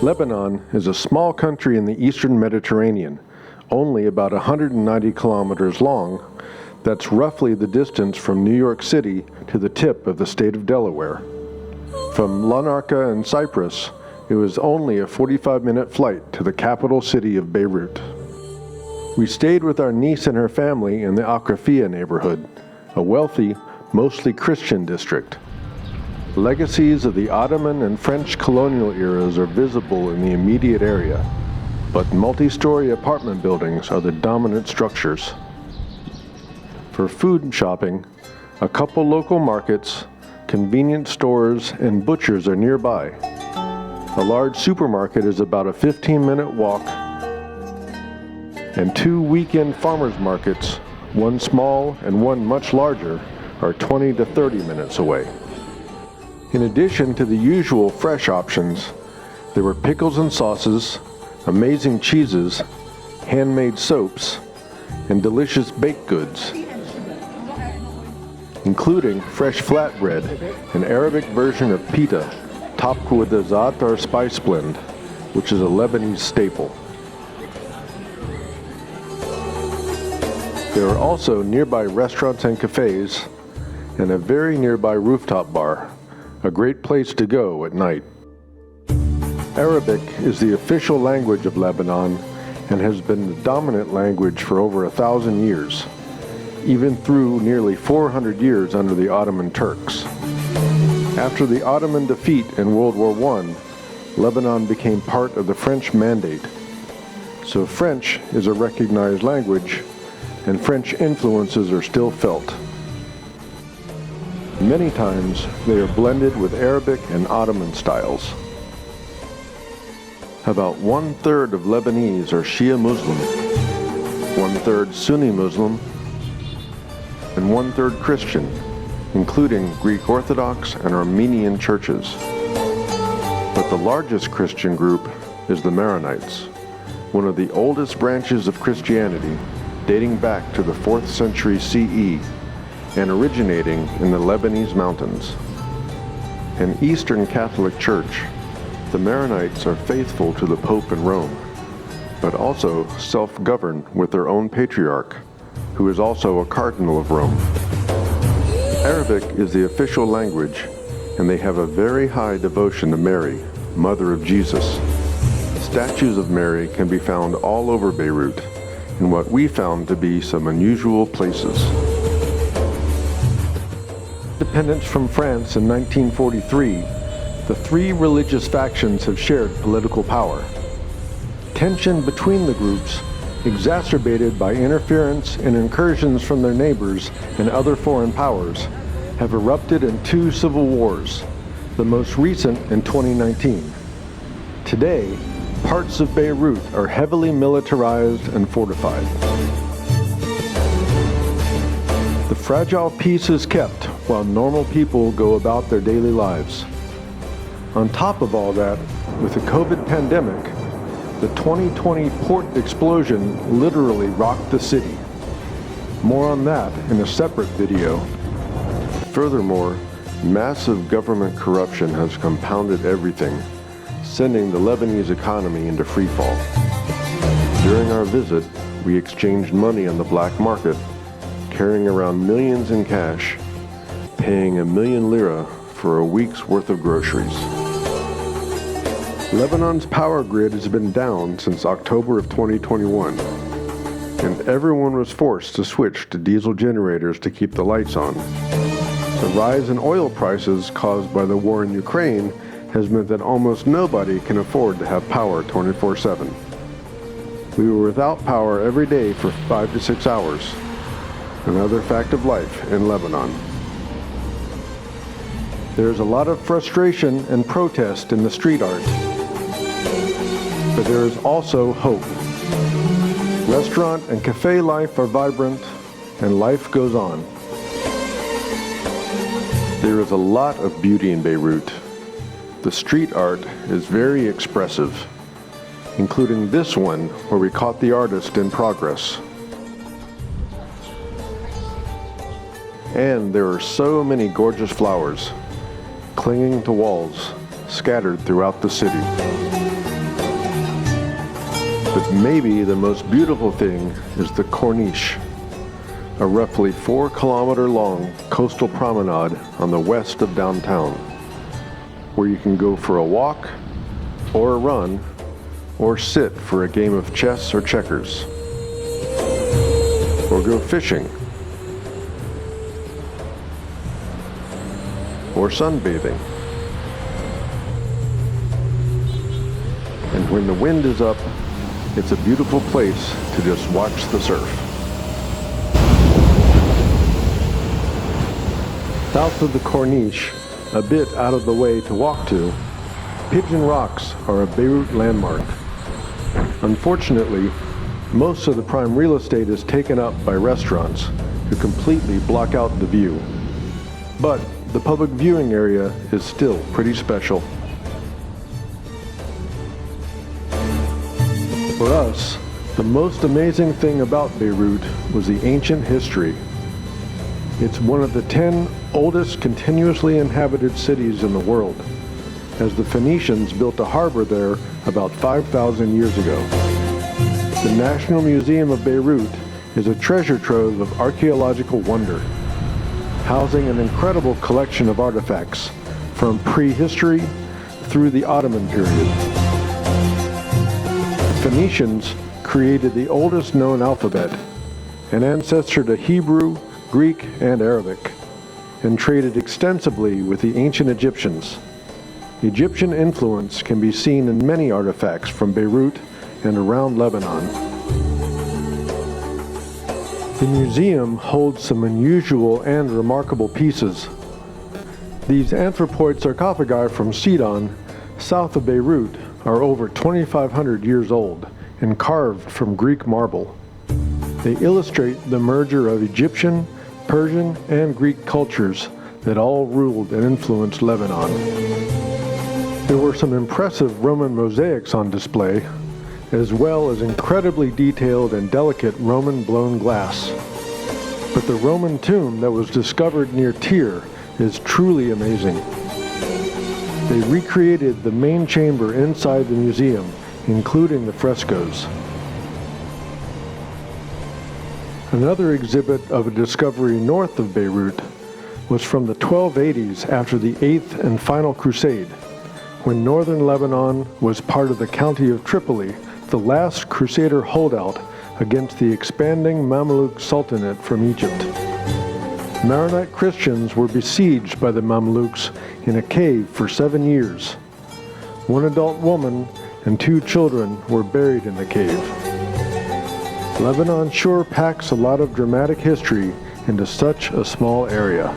Lebanon is a small country in the eastern Mediterranean, only about 190 kilometers long. That's roughly the distance from New York City to the tip of the state of Delaware. From Larnaca and Cyprus, it was only a 45-minute flight to the capital city of Beirut. We stayed with our niece and her family in the Akrafia neighborhood, a wealthy, mostly Christian district. Legacies of the Ottoman and French colonial eras are visible in the immediate area, but multi-story apartment buildings are the dominant structures. For food shopping, a couple local markets, convenience stores, and butchers are nearby. A large supermarket is about a 15-minute walk, and two weekend farmers markets, one small and one much larger, are 20 to 30 minutes away. In addition to the usual fresh options, there were pickles and sauces, amazing cheeses, handmade soaps, and delicious baked goods, including fresh flatbread, an Arabic version of pita, topped with a za'atar spice blend, which is a Lebanese staple. There are also nearby restaurants and cafes, and a very nearby rooftop bar, a great place to go at night. Arabic is the official language of Lebanon and has been the dominant language for over 1,000 years, even through nearly 400 years under the Ottoman Turks. After the Ottoman defeat in World War I, Lebanon became part of the French Mandate. So French is a recognized language, and French influences are still felt. Many times, they are blended with Arabic and Ottoman styles. About 1/3 of Lebanese are Shia Muslim, 1/3 Sunni Muslim, and 1/3 Christian, including Greek Orthodox and Armenian churches. But the largest Christian group is the Maronites, one of the oldest branches of Christianity, dating back to the 4th century CE, and originating in the Lebanese mountains. An Eastern Catholic Church, the Maronites are faithful to the Pope in Rome, but also self-govern with their own patriarch, who is also a cardinal of Rome. Arabic is the official language, and they have a very high devotion to Mary, Mother of Jesus. Statues of Mary can be found all over Beirut, in what we found to be some unusual places. Independence from France in 1943, the three religious factions have shared political power. Tension between the groups, exacerbated by interference and incursions from their neighbors and other foreign powers, have erupted in two civil wars, the most recent in 2019. Today, parts of Beirut are heavily militarized and fortified. The fragile peace is kept while normal people go about their daily lives. On top of all that, with the COVID pandemic, the 2020 port explosion literally rocked the city. More on that in a separate video. Furthermore, massive government corruption has compounded everything, sending the Lebanese economy into freefall. During our visit, we exchanged money on the black market, carrying around millions in cash, paying 1 million lira for a week's worth of groceries. Lebanon's power grid has been down since October of 2021, and everyone was forced to switch to diesel generators to keep the lights on. The rise in oil prices caused by the war in Ukraine has meant that almost nobody can afford to have power 24/7. We were without power every day for 5 to 6 hours. Another fact of life in Lebanon. There's a lot of frustration and protest in the street art, but there is also hope. Restaurant and cafe life are vibrant, and life goes on. There is a lot of beauty in Beirut. The street art is very expressive, including this one where we caught the artist in progress. And there are so many gorgeous flowers, clinging to walls, scattered throughout the city. But maybe the most beautiful thing is the Corniche, a roughly 4-kilometer long coastal promenade on the west of downtown, where you can go for a walk, or a run, or sit for a game of chess or checkers, or go fishing, or sunbathing. And when the wind is up, it's a beautiful place to just watch the surf. South of the Corniche, a bit out of the way to walk to, Pigeon Rocks are a Beirut landmark. Unfortunately, most of the prime real estate is taken up by restaurants who completely block out the view. But the public viewing area is still pretty special. For us, the most amazing thing about Beirut was the ancient history. It's one of the 10 oldest continuously inhabited cities in the world, as the Phoenicians built a harbor there about 5,000 years ago. The National Museum of Beirut is a treasure trove of archaeological wonder, housing an incredible collection of artifacts from prehistory through the Ottoman period. The Phoenicians created the oldest known alphabet, an ancestor to Hebrew, Greek, and Arabic, and traded extensively with the ancient Egyptians. Egyptian influence can be seen in many artifacts from Beirut and around Lebanon. The museum holds some unusual and remarkable pieces. These anthropoid sarcophagi from Sidon, south of Beirut, are over 2,500 years old and carved from Greek marble. They illustrate the merger of Egyptian, Persian, and Greek cultures that all ruled and influenced Lebanon. There were some impressive Roman mosaics on display, as well as incredibly detailed and delicate Roman blown glass. But the Roman tomb that was discovered near Tyre is truly amazing. They recreated the main chamber inside the museum, including the frescoes. Another exhibit of a discovery north of Beirut was from the 1280s after the 8th and final crusade, when northern Lebanon was part of the county of Tripoli, the last Crusader holdout against the expanding Mamluk Sultanate from Egypt. Maronite Christians were besieged by the Mamluks in a cave for 7 years. One adult woman and 2 children were buried in the cave. Lebanon sure packs a lot of dramatic history into such a small area.